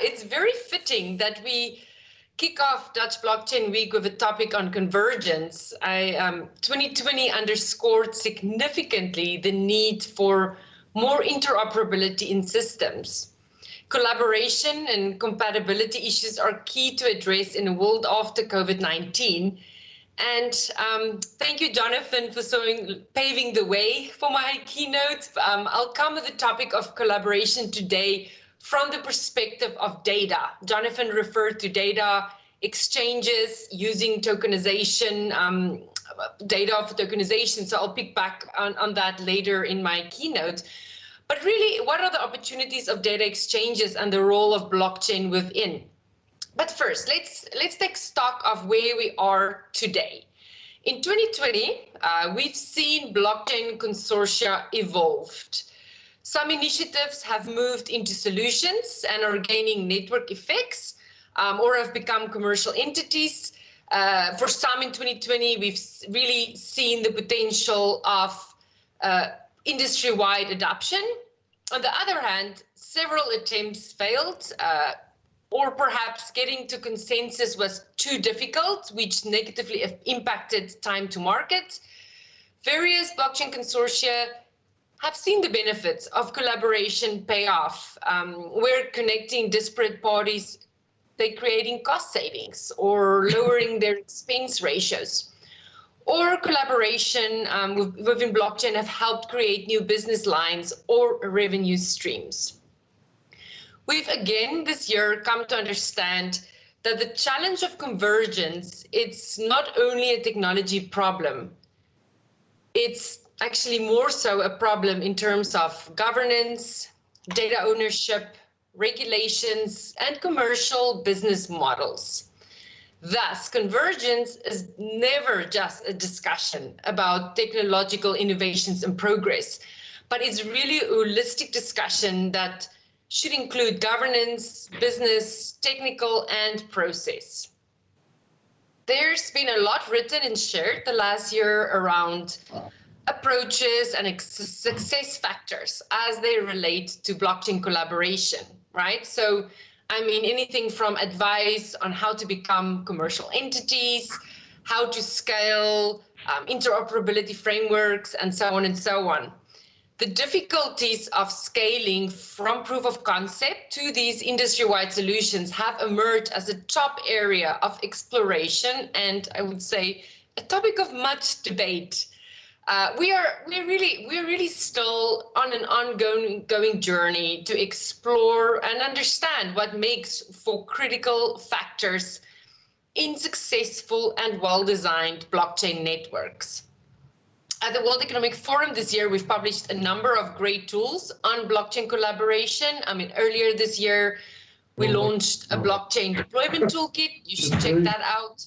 it's very fitting that we kick off Dutch Blockchain Week with a topic on convergence. 2020 underscored significantly the need for more interoperability in systems. Collaboration and compatibility issues are key to address in a world after COVID-19. And thank you, Jonathan, for paving the way for my keynote. I'll come with the topic of collaboration today from the perspective of data. Jonathan referred to data exchanges using tokenization, data for tokenization, so I'll pick back on that later in my keynote. But really, what are the opportunities of data exchanges and the role of blockchain within? But first, let's take stock of where we are today. In 2020, we've seen blockchain consortia evolved. Some initiatives have moved into solutions and are gaining network effects or have become commercial entities. For some in 2020, we've really seen the potential of industry-wide adoption. On the other hand, several attempts failed, or perhaps getting to consensus was too difficult, which negatively impacted time to market. Various blockchain consortia have seen the benefits of collaboration pay off. We're connecting disparate parties, they're creating cost savings or lowering their expense ratios. Or collaboration within blockchain have helped create new business lines or revenue streams. We've again this year come to understand that the challenge of convergence, it's not only a technology problem, it's actually more so a problem in terms of governance, data ownership, regulations, and commercial business models. Thus, convergence is never just a discussion about technological innovations and progress, but it's really a holistic discussion that should include governance, business, technical, and process. There's been a lot written and shared the last year around approaches and success factors as they relate to blockchain collaboration, right? So, I mean, anything from advice on how to become commercial entities, how to scale, interoperability frameworks, and so on and so on. The difficulties of scaling from proof of concept to these industry-wide solutions have emerged as a top area of exploration and, I would say, a topic of much debate. We're really still on an ongoing journey to explore and understand what makes for critical factors in successful and well-designed blockchain networks. At the World Economic Forum this year, we've published a number of great tools on blockchain collaboration. I mean, earlier this year, we launched a blockchain deployment toolkit. You should check that out.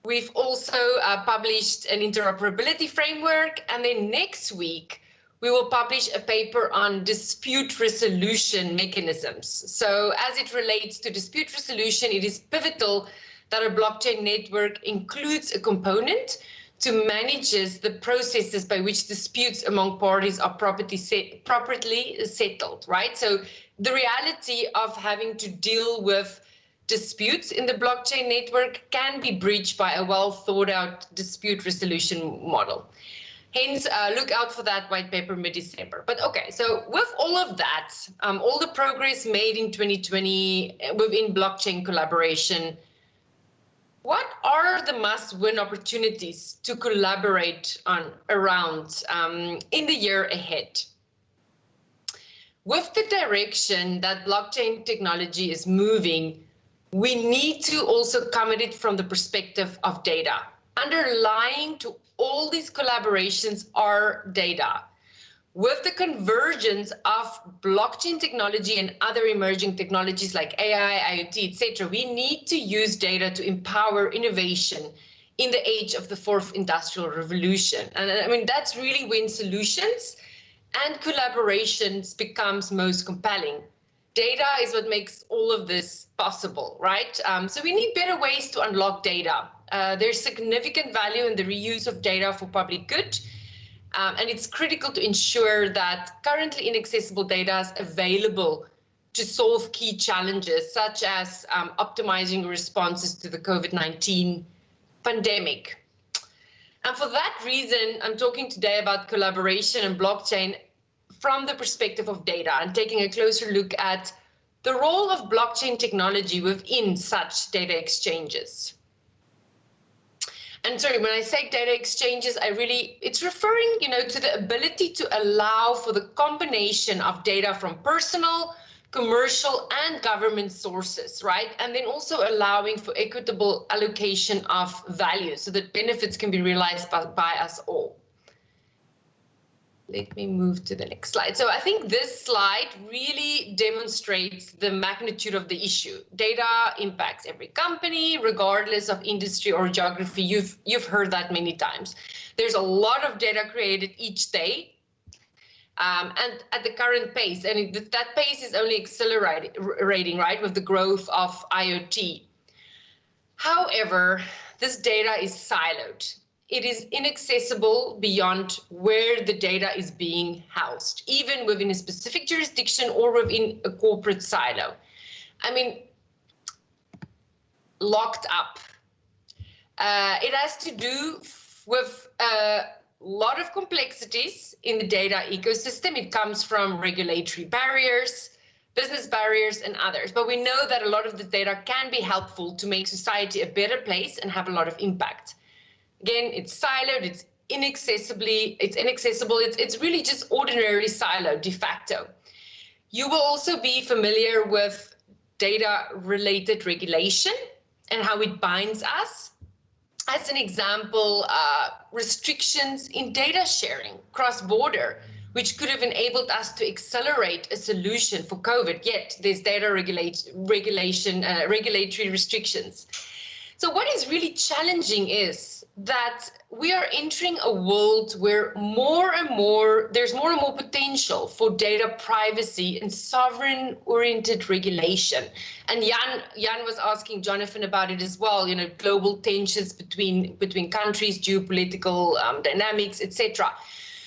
We've also published an interoperability framework, and then next week we will publish a paper on dispute resolution mechanisms. So as it relates to dispute resolution, it is pivotal that a blockchain network includes a component to manage the processes by which disputes among parties are properly settled, right? So the reality of having to deal with disputes in the blockchain network can be bridged by a well thought out dispute resolution model. Hence, look out for that white paper mid-December. But okay, so with all of that, all the progress made in 2020 within blockchain collaboration, what are the must-win opportunities to collaborate around in the year ahead? With the direction that blockchain technology is moving, we need to also come at it from the perspective of data. Underlying to all these collaborations are data. With the convergence of blockchain technology and other emerging technologies like AI, IoT, etc., we need to use data to empower innovation in the age of the fourth industrial revolution. And I mean, that's really when solutions and collaborations becomes most compelling. Data is what makes all of this possible, right? So we need better ways to unlock data. There's significant value in the reuse of data for public good. And it's critical to ensure that currently inaccessible data is available to solve key challenges such as optimizing responses to the COVID-19 pandemic. And for that reason, I'm talking today about collaboration and blockchain from the perspective of data and taking a closer look at the role of blockchain technology within such data exchanges. And sorry, when I say data exchanges, it's referring, to the ability to allow for the combination of data from personal, commercial, and government sources, right? And then also allowing for equitable allocation of value so that benefits can be realized by us all. Let me move to the next slide. So I think this slide really demonstrates the magnitude of the issue. Data impacts every company, regardless of industry or geography. You've heard that many times. There's a lot of data created each day, and at the current pace, and that pace is only accelerating, right, with the growth of IoT. However, this data is siloed. It is inaccessible beyond where the data is being housed, even within a specific jurisdiction or within a corporate silo. I mean, locked up. It has to do with a lot of complexities in the data ecosystem. It comes from regulatory barriers, business barriers, and others. But we know that a lot of the data can be helpful to make society a better place and have a lot of impact. Again, it's siloed, it's inaccessible, it's really just ordinary siloed de facto. You will also be familiar with data-related regulation and how it binds us. As an example, restrictions in data sharing cross-border, which could have enabled us to accelerate a solution for COVID, yet there's data regulatory restrictions. So what is really challenging is that we are entering a world where there's more and more potential for data privacy and sovereign-oriented regulation. And Jan was asking Jonathan about it as well, global tensions between countries, geopolitical dynamics, etc.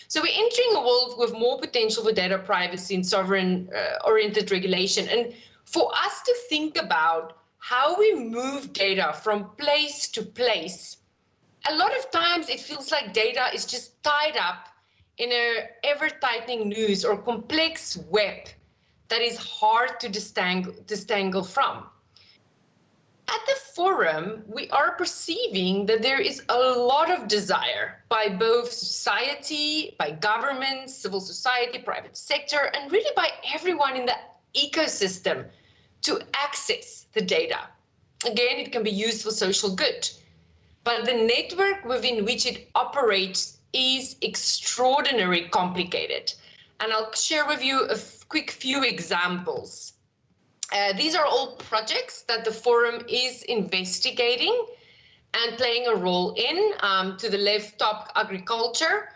So we're entering a world with more potential for data privacy and sovereign-oriented regulation. And for us to think about how we move data from place to place, a lot of times it feels like data is just tied up in an ever-tightening noose or complex web that is hard to disentangle from. At the forum, we are perceiving that there is a lot of desire by both society, by governments, civil society, private sector, and really by everyone in the ecosystem to access the data. Again, it can be used for social good, but the network within which it operates is extraordinarily complicated. And I'll share with you a quick few examples. These are all projects that the forum is investigating and playing a role in. To the left top, agriculture.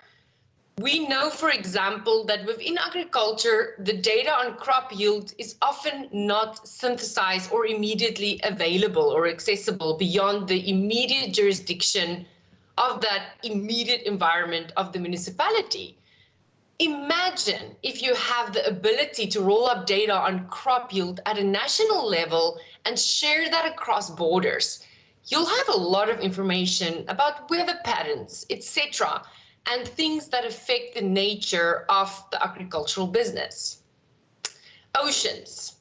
We know, for example, that within agriculture, the data on crop yield is often not synthesized or immediately available or accessible beyond the immediate jurisdiction of that immediate environment of the municipality. Imagine if you have the ability to roll up data on crop yield at a national level and share that across borders. You'll have a lot of information about weather patterns, etc., and things that affect the nature of the agricultural business. Oceans.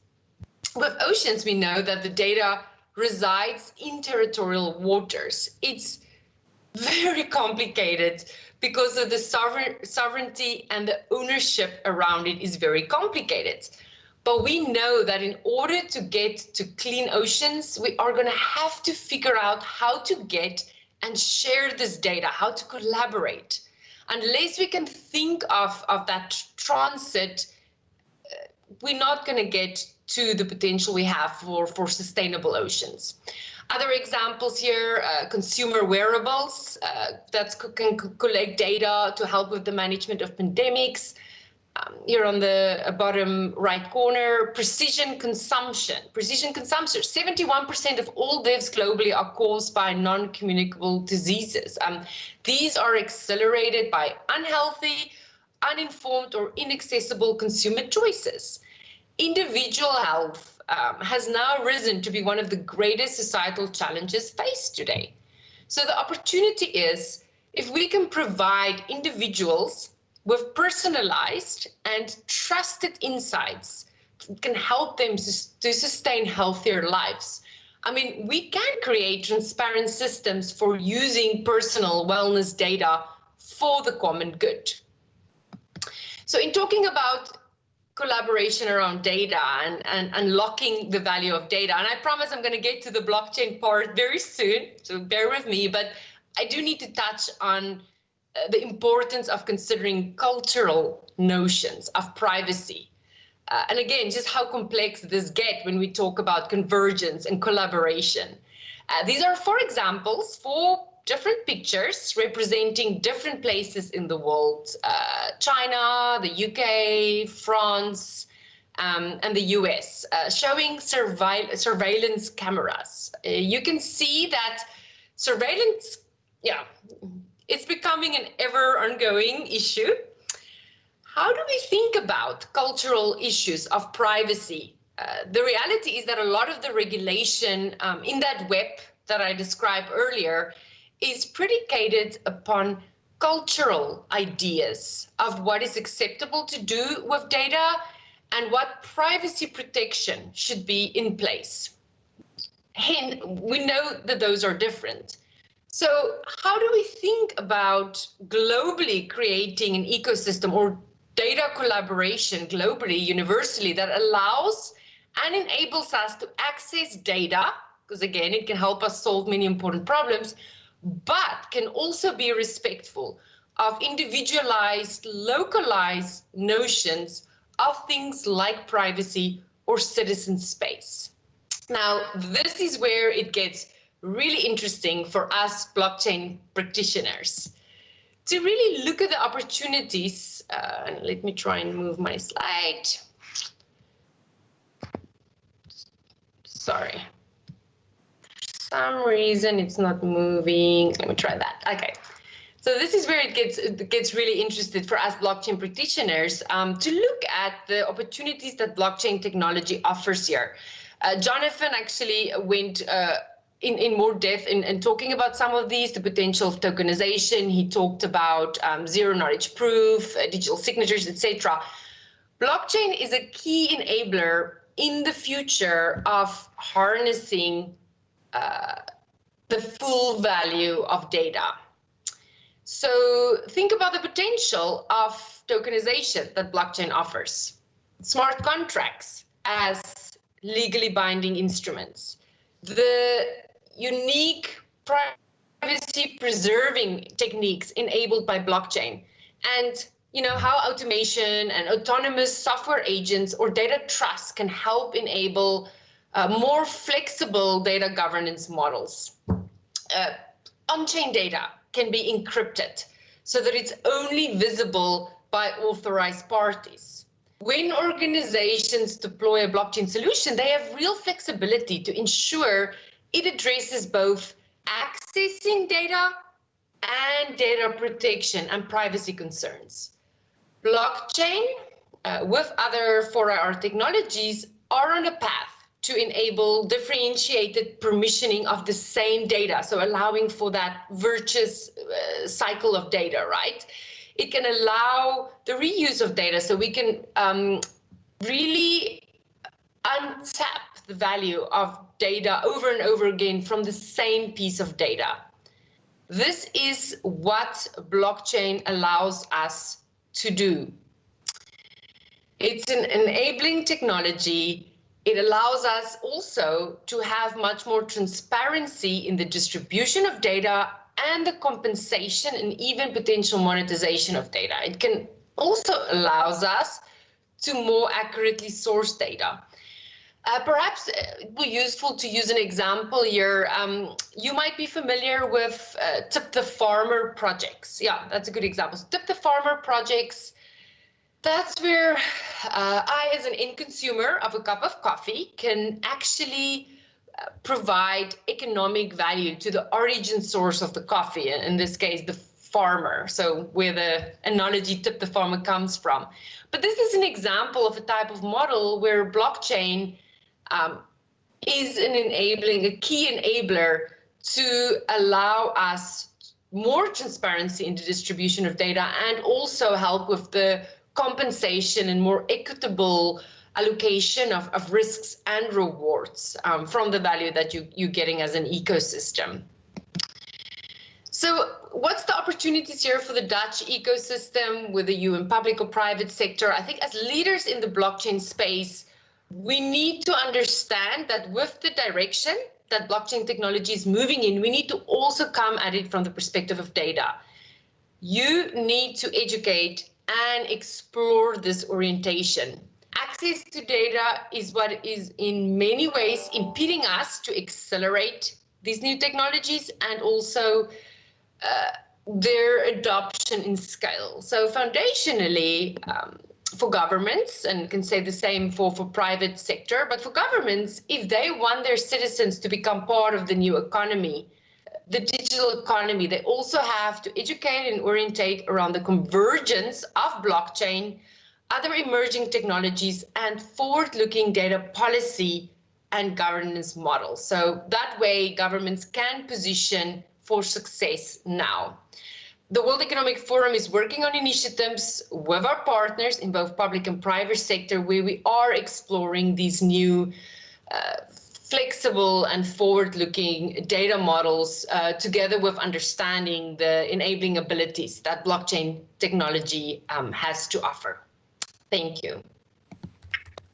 With oceans, we know that the data resides in territorial waters. It's very complicated because of the sovereignty and the ownership around it is very complicated. But we know that in order to get to clean oceans, we are going to have to figure out how to get and share this data, how to collaborate. Unless we can think of that transit, we're not going to get to the potential we have for sustainable oceans. Other examples here, consumer wearables that can collect data to help with the management of pandemics. Here on the bottom right corner, precision consumption. 71% of all deaths globally are caused by non-communicable diseases. These are accelerated by unhealthy, uninformed, or inaccessible consumer choices. individual health has now risen to be one of the greatest societal challenges faced today. So the opportunity is, if we can provide individuals with personalized and trusted insights, it can help them to sustain healthier lives. I mean, we can create transparent systems for using personal wellness data for the common good. So in talking about collaboration around data and unlocking the value of data, and I promise I'm going to get to the blockchain part very soon, so bear with me, but I do need to touch on the importance of considering cultural notions of privacy. And again, just how complex this gets when we talk about convergence and collaboration. These are 4 examples, 4 different pictures representing different places in the world: China, the UK, France, and the US, showing surveillance cameras. You can see that surveillance, it's becoming an ever ongoing issue. How do we think about cultural issues of privacy? The reality is that a lot of the regulation in that web that I described earlier is predicated upon cultural ideas of what is acceptable to do with data and what privacy protection should be in place. And we know that those are different. So how do we think about globally creating an ecosystem or data collaboration globally, universally, that allows and enables us to access data, because again, it can help us solve many important problems, but can also be respectful of individualized, localized notions of things like privacy or citizen space. Now, this is where it gets really interesting for us blockchain practitioners to really look at the opportunities. And let me try and move my slide. Sorry. For some reason it's not moving. Let me try that. Okay. So this is where it gets really interesting for us blockchain practitioners to look at the opportunities that blockchain technology offers here. Jonathan actually went in more depth in talking about some of these, the potential of tokenization. He talked about zero knowledge proof, digital signatures, etc. Blockchain is a key enabler in the future of harnessing the full value of data. So think about the potential of tokenization that blockchain offers. Smart contracts as legally binding instruments. The unique privacy preserving techniques enabled by blockchain, and how automation and autonomous software agents or data trusts can help enable more flexible data governance models. On-chain data can be encrypted so that it's only visible by authorized parties. When organizations deploy a blockchain solution, they have real flexibility to ensure it addresses both accessing data and data protection and privacy concerns. Blockchain, with other 4IR technologies, are on a path to enable differentiated permissioning of the same data, so allowing for that virtuous cycle of data, right? It can allow the reuse of data, so we can really untap the value of data over and over again from the same piece of data. This is what blockchain allows us to do. It's an enabling technology. It allows us also to have much more transparency in the distribution of data and the compensation and even potential monetization of data. It can also allows us to more accurately source data. Perhaps it would be useful to use an example here. You might be familiar with Tip the Farmer projects. Yeah, that's a good example. So Tip the Farmer projects, that's where I, as an end consumer of a cup of coffee, can actually provide economic value to the origin source of the coffee, in this case, the farmer, so where the analogy tip the farmer comes from. But this is an example of a type of model where blockchain is a key enabler to allow us more transparency in the distribution of data and also help with the compensation and more equitable allocation of risks and rewards from the value that you're getting as an ecosystem. So what's the opportunities here for the Dutch ecosystem, whether you in public or private sector? I think as leaders in the blockchain space, we need to understand that with the direction that blockchain technology is moving in, we need to also come at it from the perspective of data. You need to educate and explore this orientation. Access to data is what is in many ways impeding us to accelerate these new technologies and also their adoption in scale. So foundationally, for governments, and can say the same for private sector, but for governments, if they want their citizens to become part of the new economy, the digital economy, they also have to educate and orientate around the convergence of blockchain, other emerging technologies, and forward-looking data policy and governance models. So that way, governments can position for success now. The World Economic Forum is working on initiatives with our partners in both public and private sector where we are exploring these new flexible and forward-looking data models together with understanding the enabling abilities that blockchain technology has to offer. Thank you.